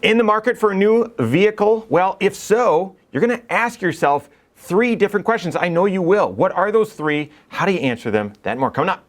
In the market for a new vehicle? Well, if so, you're going to ask yourself 3 different questions. I know you will. What are those 3? How do you answer them? That and more coming up.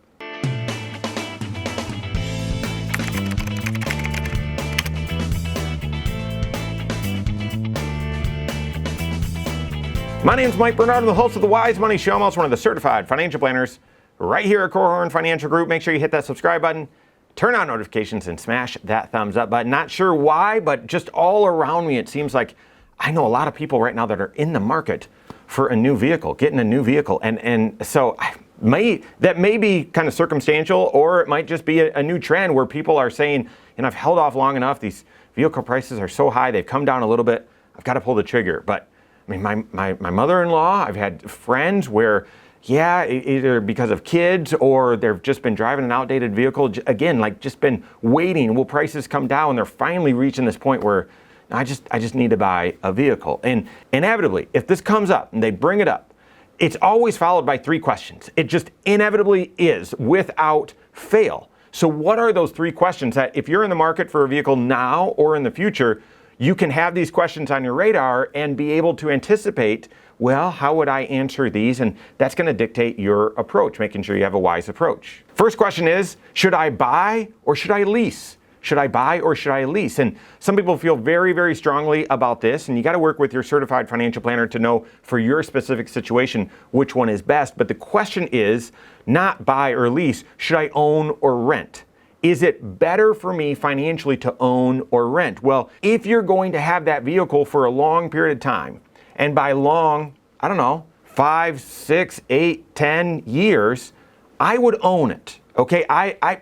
My name's Mike Bernard. I'm the host of the Wise Money Show. I'm also one of the certified financial planners right here at Korhorn Financial Group. Make sure you hit that subscribe button, turn on notifications, and smash that thumbs up button. Not sure why, but just all around me, it seems like I know a lot of people right now that are in the market for a new vehicle, getting a new vehicle. And so that may be kind of circumstantial, or it might just be a new trend where people are saying, I've held off long enough. These vehicle prices are so high. They've come down a little bit. I've got to pull the trigger. But I mean, my mother-in-law, I've had friends where, either because of kids or they've just been driving an outdated vehicle, again, like just been waiting. Will prices come down? They're finally reaching this point where I just need to buy a vehicle. And inevitably, if this comes up and they bring it up, it's always followed by 3 questions. It just inevitably is, without fail. So what are those 3 questions that if you're in the market for a vehicle now or in the future, you can have these questions on your radar and be able to anticipate, well, how would I answer these? And that's going to dictate your approach, making sure you have a wise approach. First question is, should I buy or should I lease? Should I buy or should I lease? And some people feel very, very strongly about this, and you got to work with your certified financial planner to know for your specific situation which one is best. But the question is not buy or lease. Should I own or rent? Is it better for me financially to own or rent? Well, if you're going to have that vehicle for a long period of time, and by long, I don't know, 5, 6, 8, 10 years, I would own it. Okay,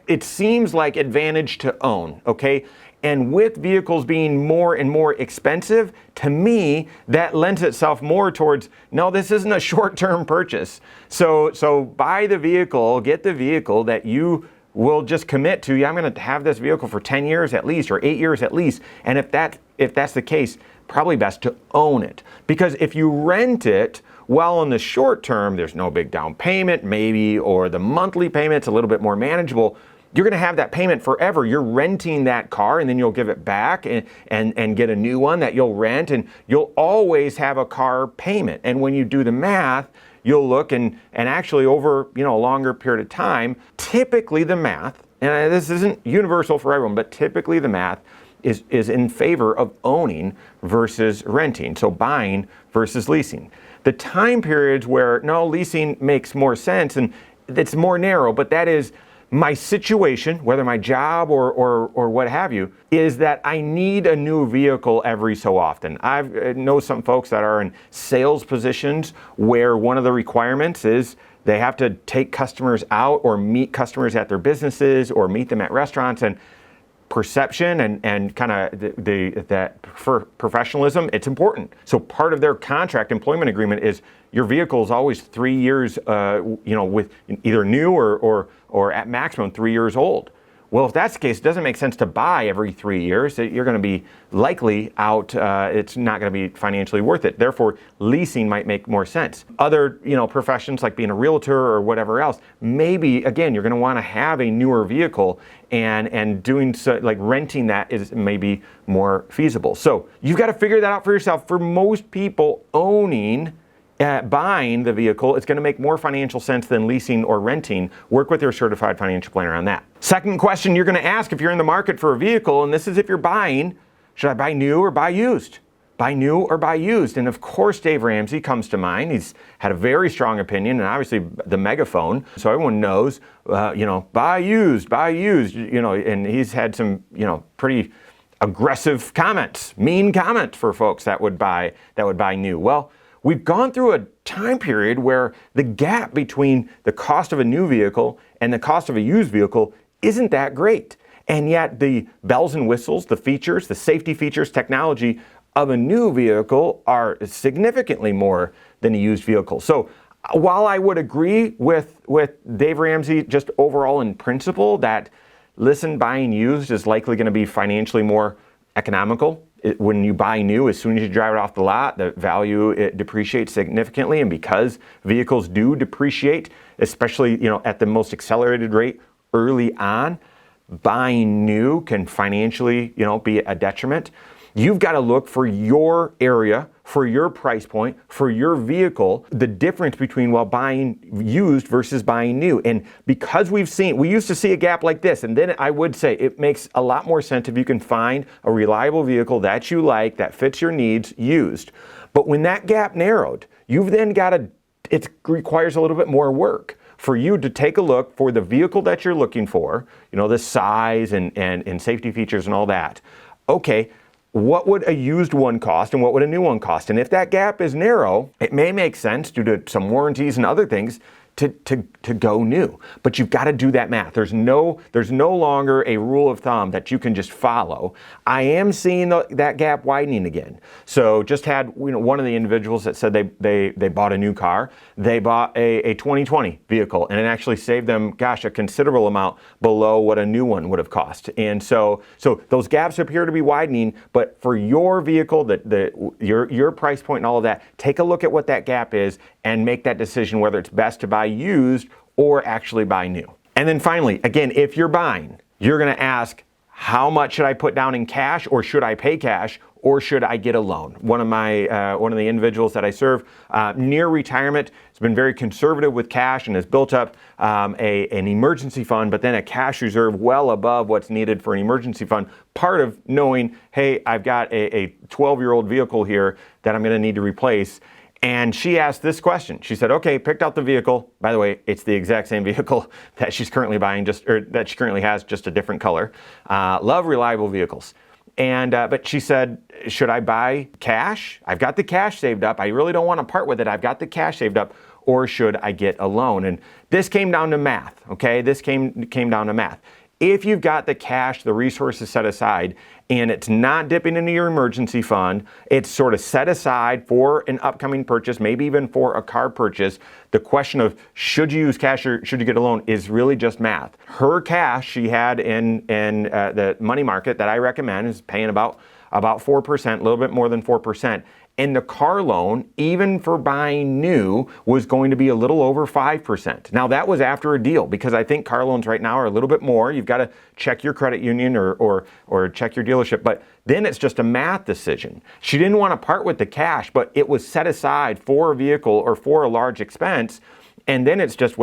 it seems like advantage to own. Okay, and with vehicles being more and more expensive, to me, that lends itself more towards, no, this isn't a short-term purchase. So buy the vehicle, get the vehicle that you will just commit to. I'm going to have this vehicle for 10 years at least, or 8 years at least. And if that's the case, probably best to own it. Because if you rent it, while in the short term, there's no big down payment maybe, or the monthly payment's a little bit more manageable, you're going to have that payment forever. You're renting that car and then you'll give it back and get a new one that you'll rent, and you'll always have a car payment. And when you do the math, you'll look and actually over a longer period of time, typically the math, and this isn't universal for everyone, but typically the math is in favor of owning versus renting. So buying versus leasing. The time periods where leasing makes more sense, and it's more narrow, but that is my situation, whether my job or what have you, is that I need a new vehicle every so often. I know some folks that are in sales positions where one of the requirements is they have to take customers out or meet customers at their businesses or meet them at restaurants, and perception and kind of that for professionalism, it's important. So part of their contract employment agreement is your vehicle is always 3 years, with either new or at maximum 3 years old. Well, if that's the case, it doesn't make sense to buy every 3 years. You're going to be likely out. It's not going to be financially worth it. Therefore, leasing might make more sense. Other, professions like being a realtor or whatever else, maybe, again, you're going to want to have a newer vehicle, and doing so, like renting that is maybe more feasible. So you've got to figure that out for yourself. For most people, buying the vehicle, it's going to make more financial sense than leasing or renting. Work with your certified financial planner on that. Second question you're going to ask if you're in the market for a vehicle, and this is if you're buying, should I buy new or buy used? Buy new or buy used? And of course, Dave Ramsey comes to mind. He's had a very strong opinion, and obviously the megaphone, so everyone knows, buy used, and he's had some, pretty aggressive comments, mean comments for folks that would buy new. Well, we've gone through a time period where the gap between the cost of a new vehicle and the cost of a used vehicle isn't that great. And yet the bells and whistles, the features, the safety features, technology of a new vehicle are significantly more than a used vehicle. So while I would agree with Dave Ramsey just overall in principle that, listen, buying used is likely going to be financially more economical. When you buy new, as soon as you drive it off the lot, the value, it depreciates significantly. And because vehicles do depreciate, especially at the most accelerated rate early on, buying new can financially be a detriment. You've got to look for your area, for your price point, for your vehicle, the difference between buying used versus buying new. And because we used to see a gap like this, and then I would say it makes a lot more sense if you can find a reliable vehicle that you like, that fits your needs, used. But when that gap narrowed, you've then it requires a little bit more work for you to take a look for the vehicle that you're looking for, the size and safety features and all that. Okay, what would a used one cost and what would a new one cost? And if that gap is narrow, it may make sense due to some warranties and other things to go new. But you've got to do that math. There's no longer a rule of thumb that you can just follow. I am seeing that gap widening again. So just had one of the individuals that said they bought a new car. They bought a 2020 vehicle, and it actually saved them, a considerable amount below what a new one would have cost. And so those gaps appear to be widening, but for your vehicle, your price point and all of that, take a look at what that gap is and make that decision whether it's best to buy used or actually buy new. And then finally, again, if you're buying, you're going to ask, how much should I put down in cash, or should I pay cash, or should I get a loan? One of the individuals that I serve near retirement has been very conservative with cash and has built up an emergency fund, but then a cash reserve well above what's needed for an emergency fund. Part of knowing, hey, I've got a 12-year-old vehicle here that I'm going to need to replace. And she asked this question. She said, okay, picked out the vehicle. By the way, it's the exact same vehicle that she's currently buying, that she currently has, just a different color. Love reliable vehicles. And but she said, should I buy cash? I've got the cash saved up. I really don't want to part with it. I've got the cash saved up. Or should I get a loan? And this came down to math, okay? This came down to math. If you've got the cash, the resources set aside, and it's not dipping into your emergency fund, it's sort of set aside for an upcoming purchase, maybe even for a car purchase, the question of should you use cash or should you get a loan is really just math. Her cash she had in the money market that I recommend is paying about 4%, a little bit more than 4%. And the car loan, even for buying new, was going to be a little over 5%. Now that was after a deal, because I think car loans right now are a little bit more. You've got to check your credit union or check your dealership, but then it's just a math decision. She didn't want to part with the cash, but it was set aside for a vehicle or for a large expense. And then it's just,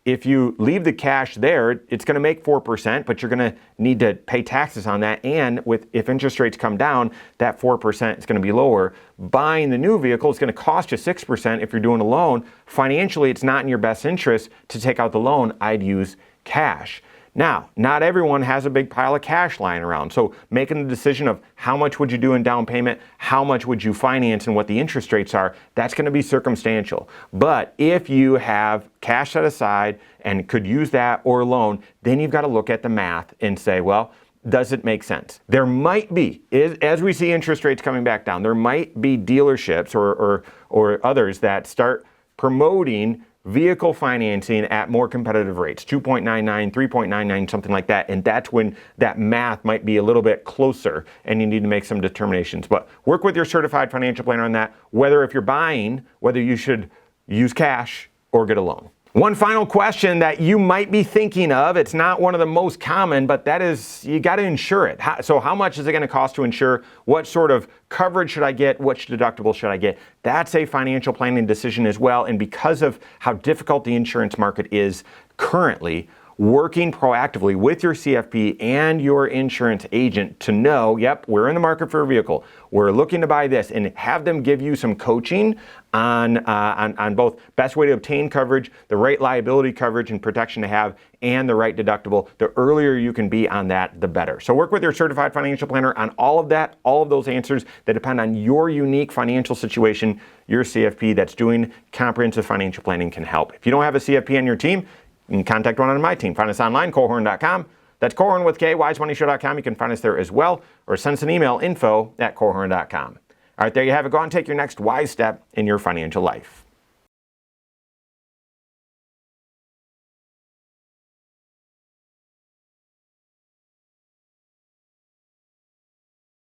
if you leave the cash there, it's going to make 4%, but you're going to need to pay taxes on that. And if interest rates come down, that 4% is going to be lower. Buying the new vehicle is going to cost you 6% if you're doing a loan. Financially, it's not in your best interest to take out the loan. I'd use cash. Now, not everyone has a big pile of cash lying around. So making the decision of how much would you do in down payment, how much would you finance, and what the interest rates are, that's going to be circumstantial. But if you have cash set aside and could use that or a loan, then you've got to look at the math and say, does it make sense? There might be, as we see interest rates coming back down, there might be dealerships or others that start promoting vehicle financing at more competitive rates, 2.99, 3.99, something like that. And that's when that math might be a little bit closer and you need to make some determinations. But work with your certified financial planner on that, whether if you're buying, whether you should use cash or get a loan. One final question that you might be thinking of, it's not one of the most common, but that is, you got to insure it. So how much is it going to cost to insure? What sort of coverage should I get? Which deductible should I get? That's a financial planning decision as well. And because of how difficult the insurance market is currently, working proactively with your CFP and your insurance agent to know, yep, we're in the market for a vehicle, we're looking to buy this, and have them give you some coaching on both best way to obtain coverage, the right liability coverage and protection to have, and the right deductible. The earlier you can be on that, the better. So work with your certified financial planner on all of that, all of those answers that depend on your unique financial situation. Your CFP that's doing comprehensive financial planning can help. If you don't have a CFP on your team, you can contact one on my team. Find us online, Korhorn.com. That's Korhorn with K, wisemoneyshow.com. You can find us there as well, or send us an email, info@Korhorn.com. All right, there you have it. Go on and take your next wise step in your financial life.